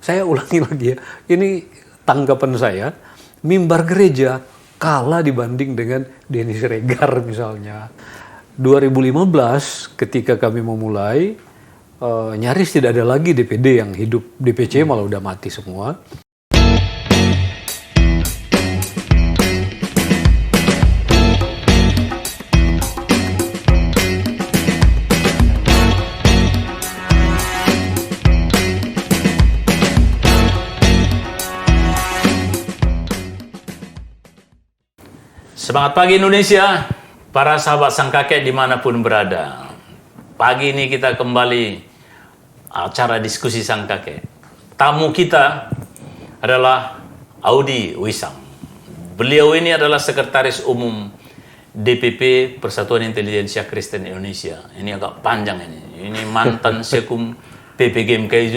saya ulangi lagi ya, ini tanggapan saya, mimbar gereja kalah dibanding dengan Denny Siregar misalnya. 2015 ketika kami memulai, nyaris tidak ada lagi DPD yang hidup, DPC malah udah mati semua. Semangat pagi Indonesia, para sahabat sang kakek dimanapun berada. Pagi ini kita kembali acara diskusi sang kakek. Tamu kita adalah Audi Wisang. Beliau ini adalah Sekretaris Umum DPP Persatuan Intelijensia Kristen Indonesia. Ini agak panjang ini. Ini mantan Sekum PPGMKI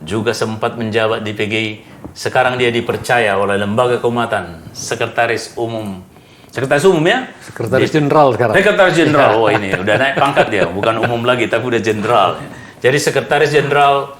juga sempat menjabat di PGI. Sekarang dia dipercaya oleh Lembaga Keumatan Sekretaris Umum ya? Sekretaris Jenderal sekarang. Sekretaris Jenderal. Oh ini udah naik pangkat dia, bukan umum lagi tapi udah jenderal. Jadi Sekretaris Jenderal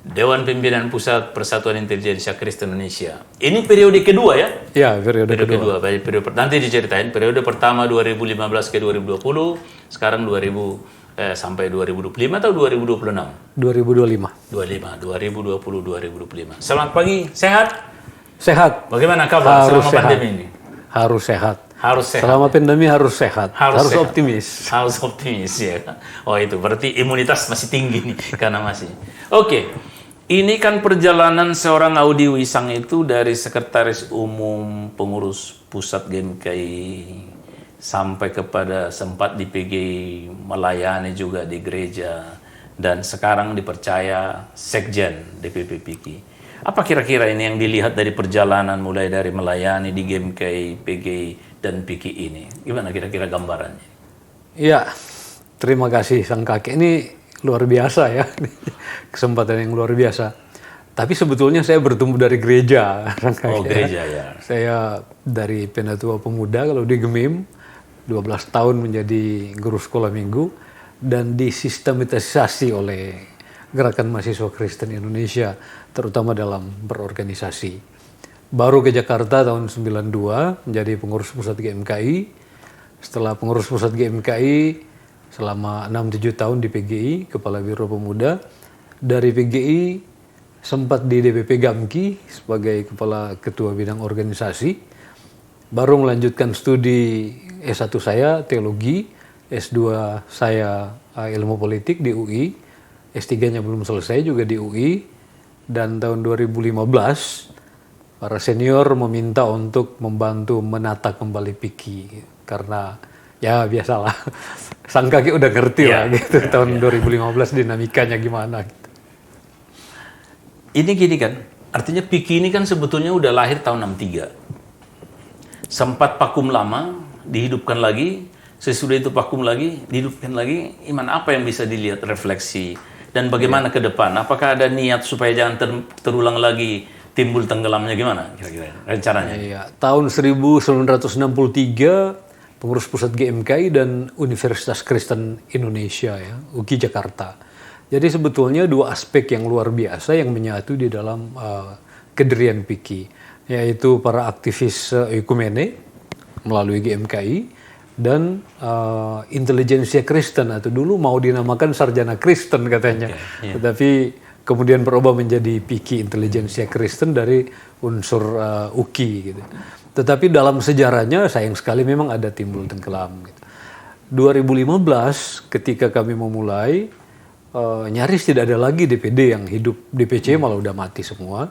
Dewan Pimpinan Pusat Persatuan Intelijensia Kristen Indonesia. Ini periode kedua ya? Ya, periode kedua. Nanti diceritain periode pertama 2015 ke 2020, sekarang sampai 2025 atau 2026? 2025. Selamat pagi, sehat? Sehat. Bagaimana kabar selama pandemi ini? Harus sehat. Harus sehat. Selama pandemi harus sehat. Harus sehat. Optimis. Harus optimis ya. Oh itu berarti imunitas masih tinggi nih karena masih. Oke. Ini kan perjalanan seorang Audi Wisang itu dari Sekretaris Umum Pengurus Pusat GMKI sampai kepada sempat di PGI, melayani juga di gereja, dan sekarang dipercaya Sekjen DPP PGI. Apa kira-kira ini yang dilihat dari perjalanan mulai dari melayani di GMKI, PGI, dan PGI ini? Gimana kira-kira gambarannya? Iya, terima kasih sang kakek. Ini luar biasa ya, kesempatan yang luar biasa. Tapi sebetulnya saya bertumbuh dari gereja. Sang kakek. Oh gereja ya. Saya dari Penatua Pemuda kalau di Gemim, 12 tahun menjadi guru sekolah minggu, dan disistematisasi oleh Gerakan Mahasiswa Kristen Indonesia, terutama dalam berorganisasi. Baru ke Jakarta tahun 92 menjadi pengurus pusat GMKI. Setelah pengurus pusat GMKI selama 6-7 tahun di PGI, Kepala Biro Pemuda. Dari PGI sempat di DPP Gamki sebagai Kepala Ketua Bidang Organisasi. Baru melanjutkan studi S1 saya Teologi, S2 saya Ilmu Politik di UI, S3-nya belum selesai juga di UI, dan tahun 2015 para senior meminta untuk membantu menata kembali PIKI karena ya biasalah sang kakek udah ngerti lah gitu tahun 2015 dinamikanya gimana gitu. Ini gini kan, artinya PIKI ini kan sebetulnya udah lahir tahun 63. Sempat vakum lama, dihidupkan lagi, sesudah itu vakum lagi, dihidupkan lagi. Iman apa yang bisa dilihat refleksi dan bagaimana ke depan? Apakah ada niat supaya jangan terulang lagi timbul tenggelamnya, gimana kira-kira rencananya? Iya, tahun 1963 pengurus pusat GMKI dan Universitas Kristen Indonesia ya, UGI Jakarta. Jadi sebetulnya dua aspek yang luar biasa yang menyatu di dalam kedirian PIKI, yaitu para aktivis ekumene melalui GMKI dan intelijensia Kristen, atau dulu mau dinamakan sarjana Kristen katanya, tetapi kemudian berubah menjadi PIKI intelijensia Kristen dari unsur UKI gitu. Tetapi dalam sejarahnya sayang sekali memang ada timbul tenggelam gitu. 2015 ketika kami memulai, nyaris tidak ada lagi DPD yang hidup, DPC malah udah mati semua.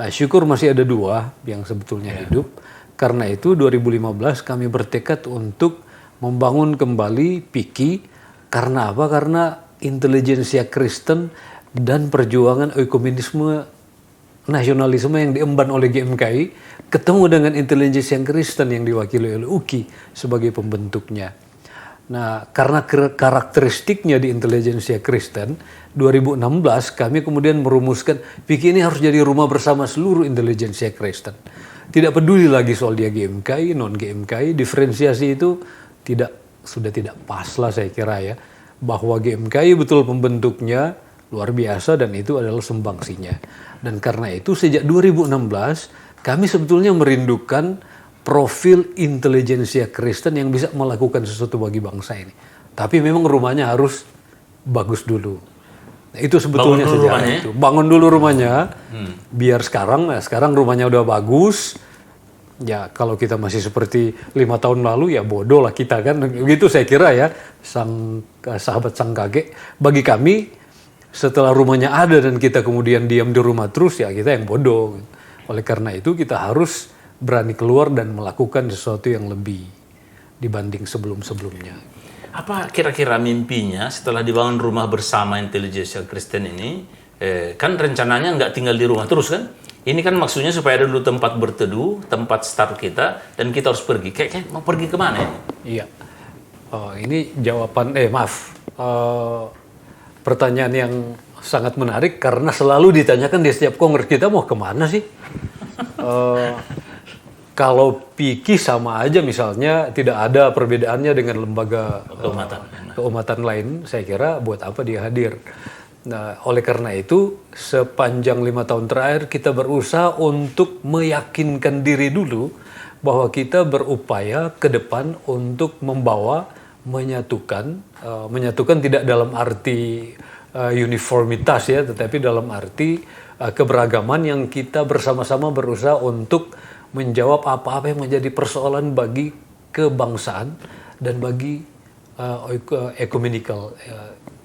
Syukur masih ada dua yang sebetulnya hidup. Karena itu 2015 kami bertekad untuk membangun kembali PIKI. Karena apa? Karena intelijensia Kristen dan perjuangan ekumenisme nasionalisme yang diemban oleh GMKI ketemu dengan intelijensia Kristen yang diwakili oleh UKI sebagai pembentuknya. Nah, karena karakteristiknya di intelijensia Kristen, 2016 kami kemudian merumuskan PIKI ini harus jadi rumah bersama seluruh intelijensia Kristen. Tidak peduli lagi soal dia GMKI, non GMKI, diferensiasi itu sudah tidak pas lah saya kira ya. Bahwa GMKI betul pembentuknya, luar biasa dan itu adalah sumbangsinya. Dan karena itu sejak 2016 kami sebetulnya merindukan profil intelijensia Kristen yang bisa melakukan sesuatu bagi bangsa ini. Tapi memang rumahnya harus bagus dulu. Nah, itu sebetulnya sejarah itu. Bangun dulu rumahnya, biar sekarang rumahnya udah bagus. Ya kalau kita masih seperti 5 tahun lalu ya bodoh lah kita kan. Begitu saya kira ya, sahabat sang kakek. Bagi kami setelah rumahnya ada dan kita kemudian diam di rumah terus ya kita yang bodoh. Oleh karena itu kita harus berani keluar dan melakukan sesuatu yang lebih dibanding sebelum-sebelumnya. Apa kira-kira mimpinya setelah dibangun rumah bersama intelijensia Kristen ini? Kan rencananya nggak tinggal di rumah terus kan? Ini kan maksudnya supaya ada dulu tempat berteduh, tempat start kita, dan kita harus pergi. Kayak mau pergi kemana ini? Iya. Ini jawaban, pertanyaan yang sangat menarik karena selalu ditanyakan di setiap kongres kita mau kemana sih? Kalau PIKI sama aja misalnya tidak ada perbedaannya dengan lembaga keumatan lain, saya kira buat apa dia hadir. Nah, oleh karena itu sepanjang 5 tahun terakhir kita berusaha untuk meyakinkan diri dulu bahwa kita berupaya ke depan untuk membawa menyatukan tidak dalam arti uniformitas ya, tetapi dalam arti keberagaman yang kita bersama-sama berusaha untuk menjawab apa-apa yang menjadi persoalan bagi kebangsaan dan bagi ekumenikal.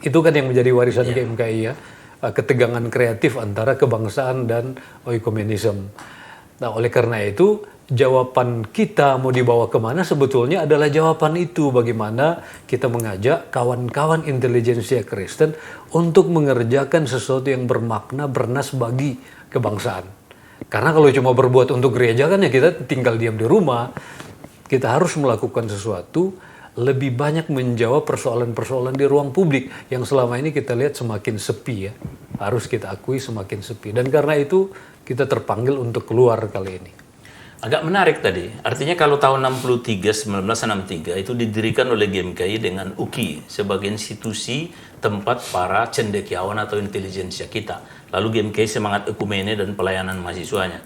Itu kan yang menjadi warisan GMKI ya, ketegangan kreatif antara kebangsaan dan oikomenisme. Nah, oleh karena itu jawaban kita mau dibawa kemana sebetulnya adalah jawaban itu, bagaimana kita mengajak kawan-kawan intelijensia Kristen untuk mengerjakan sesuatu yang bermakna, bernas bagi kebangsaan. Karena kalau cuma berbuat untuk gereja kan ya kita tinggal diam di rumah. Kita harus melakukan sesuatu lebih banyak menjawab persoalan-persoalan di ruang publik yang selama ini kita lihat semakin sepi ya. Harus kita akui semakin sepi. Dan karena itu kita terpanggil untuk keluar kali ini. Agak menarik tadi. Artinya kalau tahun 1963 itu didirikan oleh GMKI dengan UKI sebagai institusi tempat para cendekiawan atau intelijensia kita. Lalu GMKI semangat ekumene dan pelayanan mahasiswanya.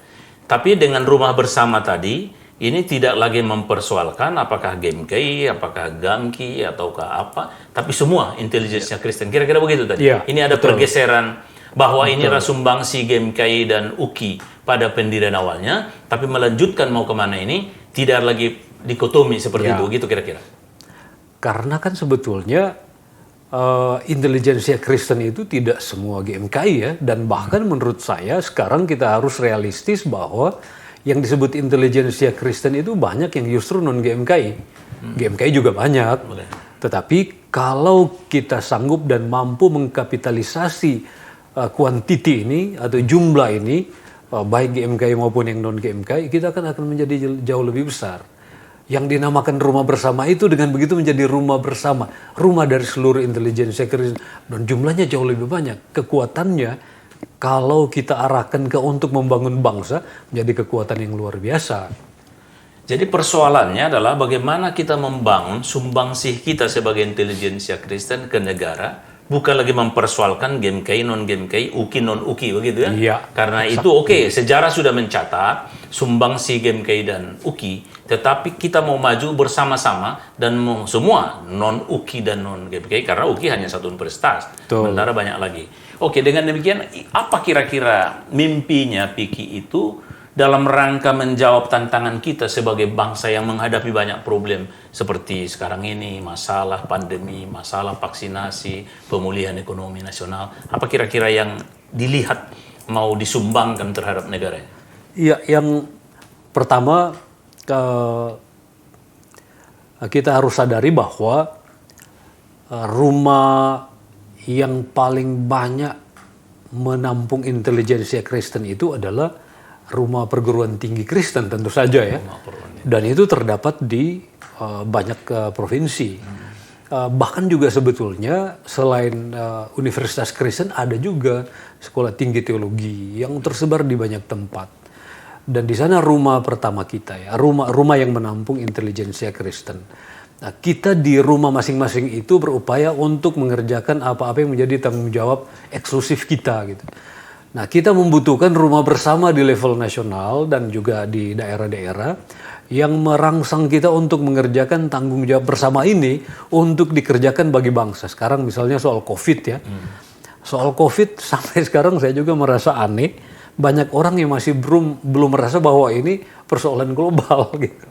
Tapi dengan rumah bersama tadi, ini tidak lagi mempersoalkan apakah GMKI, apakah GAMKI, ataukah apa, tapi semua intelijensia Kristen. Kira-kira begitu tadi. Ya, ini ada betul. pergeseran bahwa ini adalah sumbangsi GMKI dan UKI pada pendirian awalnya, tapi melanjutkan mau kemana ini, tidak lagi dikotomi seperti itu, gitu kira-kira. Karena kan sebetulnya intelijensia Kristen itu tidak semua GMKI ya, dan bahkan menurut saya sekarang kita harus realistis bahwa yang disebut intelijensia Kristen itu banyak yang justru non GMKI. GMKI juga banyak. Tetapi kalau kita sanggup dan mampu mengkapitalisasi kuantiti ini atau jumlah ini, baik GMKI maupun yang non GMKI, kita akan menjadi jauh lebih besar. Yang dinamakan rumah bersama itu dengan begitu menjadi rumah bersama, rumah dari seluruh intelijensia Kristen, dan jumlahnya jauh lebih banyak. Kekuatannya kalau kita arahkan ke untuk membangun bangsa menjadi kekuatan yang luar biasa. Jadi persoalannya adalah bagaimana kita membangun sumbangsih kita sebagai intelijensia Kristen ke negara, bukan lagi mempersoalkan GMKI, non-GMKI, UKI, non-UKI, begitu ya? Iya. Karena itu sejarah sudah mencatat sumbangsi GMKI dan UKI, tetapi kita mau maju bersama-sama dan semua non-UKI dan non-GMKI, karena UKI hanya satu universitas, sementara banyak lagi. Oke, dengan demikian, apa kira-kira mimpinya PIKI itu dalam rangka menjawab tantangan kita sebagai bangsa yang menghadapi banyak problem seperti sekarang ini, masalah pandemi, masalah vaksinasi, pemulihan ekonomi nasional. Apa kira-kira yang dilihat mau disumbangkan terhadap negara? Iya, yang pertama kita harus sadari bahwa rumah yang paling banyak menampung intelijensia Kristen itu adalah rumah perguruan tinggi Kristen tentu saja ya. Dan itu terdapat di banyak provinsi. Bahkan juga sebetulnya selain Universitas Kristen ada juga sekolah tinggi teologi yang tersebar di banyak tempat. Dan di sana rumah pertama kita ya, rumah yang menampung intelijensia Kristen. Nah, kita di rumah masing-masing itu berupaya untuk mengerjakan apa-apa yang menjadi tanggung jawab eksklusif kita gitu. Nah, kita membutuhkan rumah bersama di level nasional dan juga di daerah-daerah yang merangsang kita untuk mengerjakan tanggung jawab bersama ini untuk dikerjakan bagi bangsa. Sekarang misalnya soal COVID ya. Soal COVID sampai sekarang saya juga merasa aneh. Banyak orang yang masih belum merasa bahwa ini persoalan global gitu.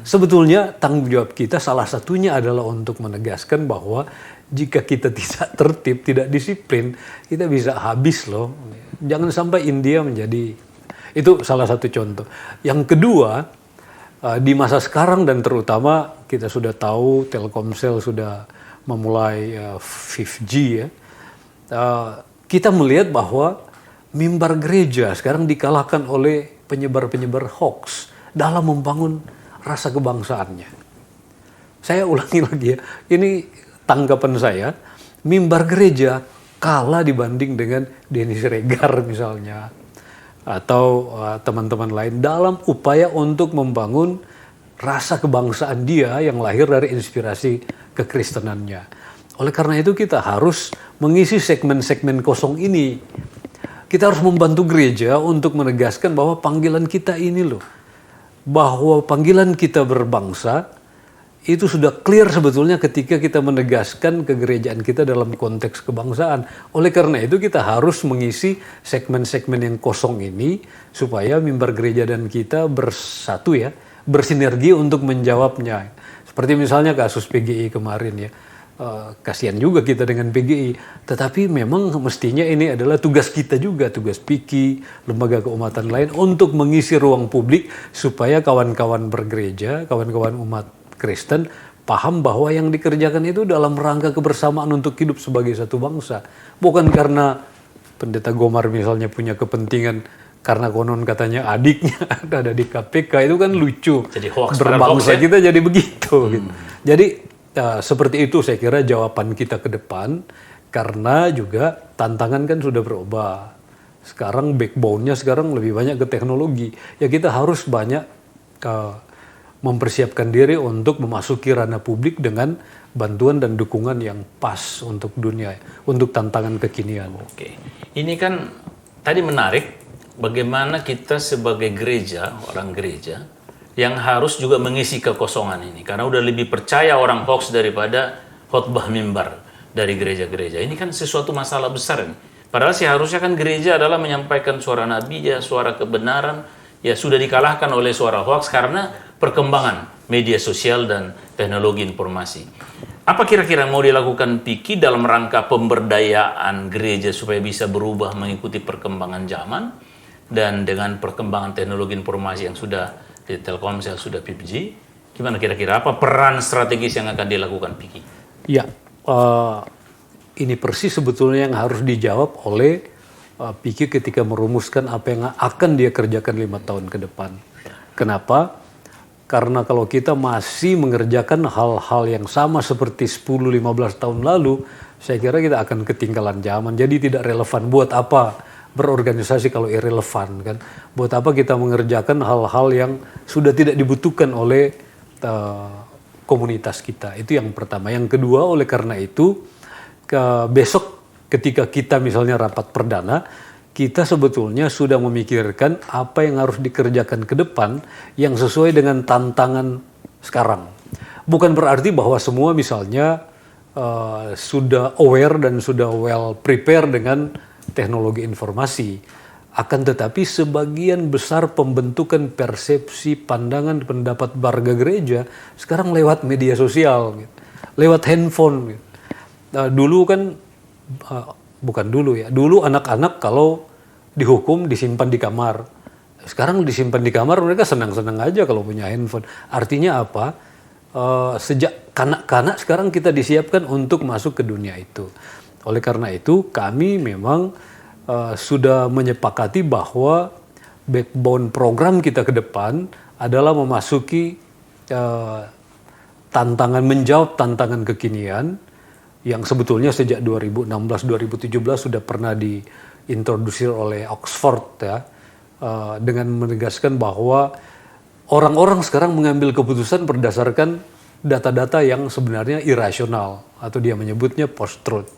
Sebetulnya tanggung jawab kita salah satunya adalah untuk menegaskan bahwa jika kita tidak tertib, tidak disiplin, kita bisa habis loh. Jangan sampai India menjadi, itu salah satu contoh. Yang kedua, di masa sekarang dan terutama kita sudah tahu Telkomsel sudah memulai 5G ya. Kita melihat bahwa mimbar gereja sekarang dikalahkan oleh penyebar-penyebar hoax dalam membangun rasa kebangsaannya. Saya ulangi lagi ya, ini tanggapan saya, mimbar gereja kalah dibanding dengan Denny Siregar misalnya, atau teman-teman lain dalam upaya untuk membangun rasa kebangsaan dia yang lahir dari inspirasi kekristenannya. Oleh karena itu kita harus mengisi segmen-segmen kosong ini. Kita harus membantu gereja untuk menegaskan bahwa panggilan kita ini loh, bahwa panggilan kita berbangsa itu sudah clear sebetulnya ketika kita menegaskan kegerejaan kita dalam konteks kebangsaan. Oleh karena itu kita harus mengisi segmen-segmen yang kosong ini supaya mimbar gereja dan kita bersatu ya, bersinergi untuk menjawabnya. Seperti misalnya kasus PGI kemarin ya. Kasihan juga kita dengan PGI, tetapi memang mestinya ini adalah tugas kita juga, tugas PIKI, lembaga keumatan lain untuk mengisi ruang publik supaya kawan-kawan bergereja, kawan-kawan umat Kristen paham bahwa yang dikerjakan itu dalam rangka kebersamaan untuk hidup sebagai satu bangsa, bukan karena Pendeta Gomar misalnya punya kepentingan karena konon katanya adiknya ada di KPK, itu kan lucu. Jadi hoax berbangsa kita jadi begitu. Gitu. Jadi seperti itu saya kira jawaban kita ke depan, karena juga tantangan kan sudah berubah. Sekarang backbone-nya sekarang lebih banyak ke teknologi. Ya kita harus banyak mempersiapkan diri untuk memasuki ranah publik dengan bantuan dan dukungan yang pas untuk dunia, untuk tantangan kekinian. Oke, ini kan tadi menarik bagaimana kita sebagai gereja, orang gereja, yang harus juga mengisi kekosongan ini. Karena udah lebih percaya orang hoax daripada khotbah mimbar dari gereja-gereja. Ini kan sesuatu masalah besar ini. Padahal seharusnya kan gereja adalah menyampaikan suara nabi, ya, suara kebenaran, ya sudah dikalahkan oleh suara hoax karena perkembangan media sosial dan teknologi informasi. Apa kira-kira mau dilakukan PIKI dalam rangka pemberdayaan gereja supaya bisa berubah mengikuti perkembangan zaman dan dengan perkembangan teknologi informasi yang sudah di Telkomsel sudah 5G, gimana kira-kira apa peran strategis yang akan dilakukan PIKI? Ya, ini persis sebetulnya yang harus dijawab oleh PIKI ketika merumuskan apa yang akan dia kerjakan 5 tahun ke depan. Kenapa? Karena kalau kita masih mengerjakan hal-hal yang sama seperti 10-15 tahun lalu, saya kira kita akan ketinggalan zaman. Jadi tidak relevan. Buat apa berorganisasi kalau irrelevan kan? Buat apa kita mengerjakan hal-hal yang sudah tidak dibutuhkan oleh komunitas kita? Itu yang pertama. Yang kedua, oleh karena itu besok ketika kita misalnya rapat perdana, kita sebetulnya sudah memikirkan apa yang harus dikerjakan ke depan yang sesuai dengan tantangan sekarang. Bukan berarti bahwa semua misalnya sudah aware dan sudah well prepare dengan teknologi informasi. Akan tetapi sebagian besar pembentukan persepsi, pandangan, pendapat warga gereja sekarang lewat media sosial, gitu. Lewat handphone. Gitu. Dulu kan, bukan dulu ya, dulu anak-anak kalau dihukum disimpan di kamar. Sekarang disimpan di kamar mereka senang-senang aja kalau punya handphone. Artinya apa? Sejak kanak-kanak sekarang kita disiapkan untuk masuk ke dunia itu. Oleh karena itu kami memang sudah menyepakati bahwa backbone program kita ke depan adalah memasuki menjawab tantangan kekinian yang sebetulnya sejak 2016-2017 sudah pernah diintrodusir oleh Oxford ya, dengan menegaskan bahwa orang-orang sekarang mengambil keputusan berdasarkan data-data yang sebenarnya irasional atau dia menyebutnya post-truth.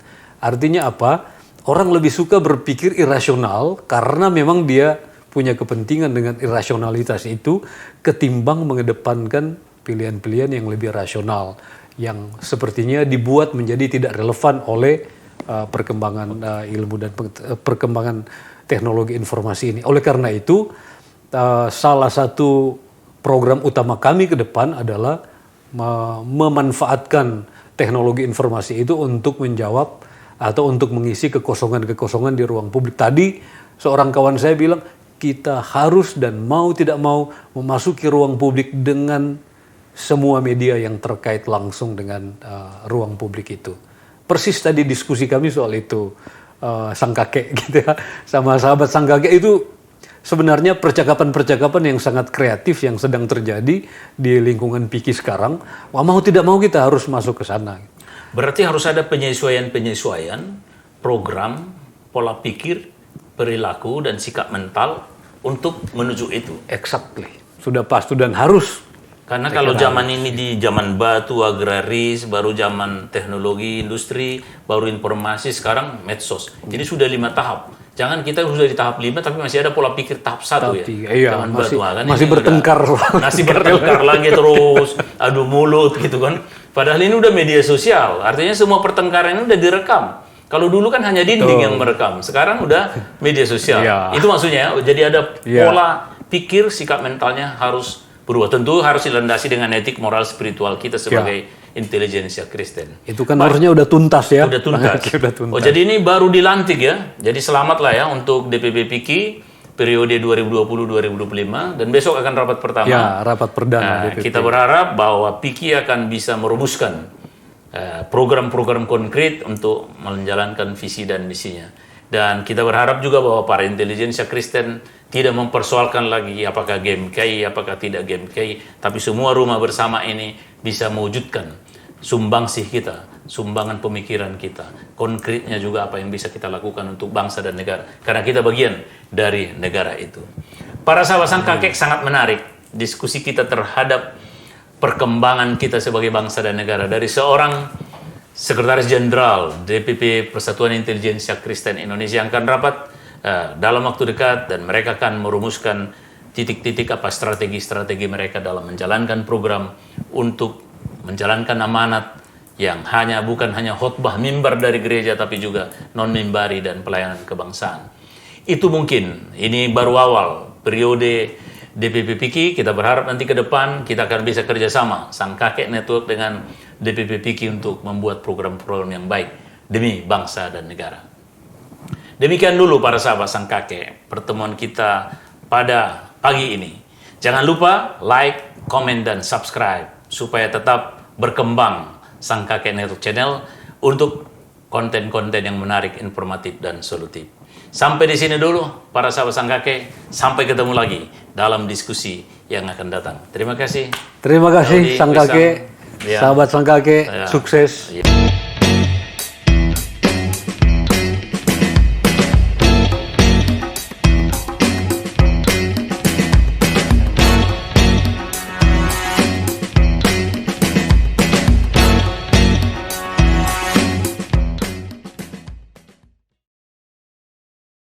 Artinya apa? Orang lebih suka berpikir irasional karena memang dia punya kepentingan dengan irasionalitas itu ketimbang mengedepankan pilihan-pilihan yang lebih rasional yang sepertinya dibuat menjadi tidak relevan oleh perkembangan ilmu dan perkembangan teknologi informasi ini. Oleh karena itu, salah satu program utama kami ke depan adalah memanfaatkan teknologi informasi itu untuk menjawab atau untuk mengisi kekosongan-kekosongan di ruang publik. Tadi seorang kawan saya bilang, kita harus dan mau tidak mau memasuki ruang publik dengan semua media yang terkait langsung dengan ruang publik itu. Persis tadi diskusi kami soal itu, sang kakek gitu ya, sama sahabat sang kakek itu sebenarnya percakapan-percakapan yang sangat kreatif yang sedang terjadi di lingkungan Piki sekarang. Mau tidak mau kita harus masuk ke sana. Berarti harus ada penyesuaian program, pola pikir, perilaku, dan sikap mental untuk menuju itu. Exactly. Sudah pasti dan harus. Karena kalau zaman ini di zaman batu, agraris, baru zaman teknologi, industri, baru informasi, sekarang medsos. Jadi sudah 5 tahap. Jangan kita sudah di tahap 5 tapi masih ada pola pikir tahap 1 ya. Iya, Zaman batu, kan masih bertengkar. Masih bertengkar lagi terus, adu mulut gitu kan. Padahal ini udah media sosial, artinya semua pertengkaran ini udah direkam. Kalau dulu kan hanya dinding yang merekam, sekarang udah media sosial. Ya. Itu maksudnya, jadi ada pola pikir, sikap mentalnya harus berubah. Tentu harus dilandasi dengan etik, moral, spiritual kita sebagai intelijensia Kristen. Itu kan harusnya udah tuntas ya. Udah tuntas. Udah tuntas. Oh, jadi ini baru dilantik ya. Jadi selamatlah ya untuk DPP Piki periode 2020-2025 dan besok akan rapat pertama. Ya, rapat perdana DPP. Kita berharap bahwa Piki akan bisa merumuskan program-program konkret untuk menjalankan visi dan misinya. Dan kita berharap juga bahwa para intelijensia Kristen tidak mempersoalkan lagi apakah GMKI, apakah tidak GMKI, tapi semua rumah bersama ini bisa mewujudkan sumbangsih kita, sumbangan pemikiran kita, konkretnya juga apa yang bisa kita lakukan untuk bangsa dan negara. Karena kita bagian dari negara itu. Para sahabat sang kakek, sangat menarik diskusi kita terhadap perkembangan kita sebagai bangsa dan negara. Dari seorang Sekretaris Jenderal DPP Persatuan Intelijensia Kristen Indonesia yang akan rapat dalam waktu dekat dan mereka akan merumuskan titik-titik apa strategi-strategi mereka dalam menjalankan program untuk menjalankan amanat yang bukan hanya khotbah mimbar dari gereja tapi juga non-mimbari dan pelayanan kebangsaan. Itu mungkin, ini baru awal periode DPP Piki. Kita berharap nanti ke depan kita akan bisa kerjasama Sang Kakek Network dengan DPP Piki untuk membuat program-program yang baik demi bangsa dan negara. Demikian dulu para sahabat Sang Kakek, pertemuan kita pada pagi ini. Jangan lupa like, komen, dan subscribe supaya tetap berkembang Sang Kakek Network Channel untuk konten-konten yang menarik, informatif, dan solutif. Sampai di sini dulu para sahabat Sang Kakek. Sampai ketemu lagi dalam diskusi yang akan datang. Terima kasih. Terima kasih Sang Kakek, Ya. sahabat Sang Kakek, Ya. sukses. Ya.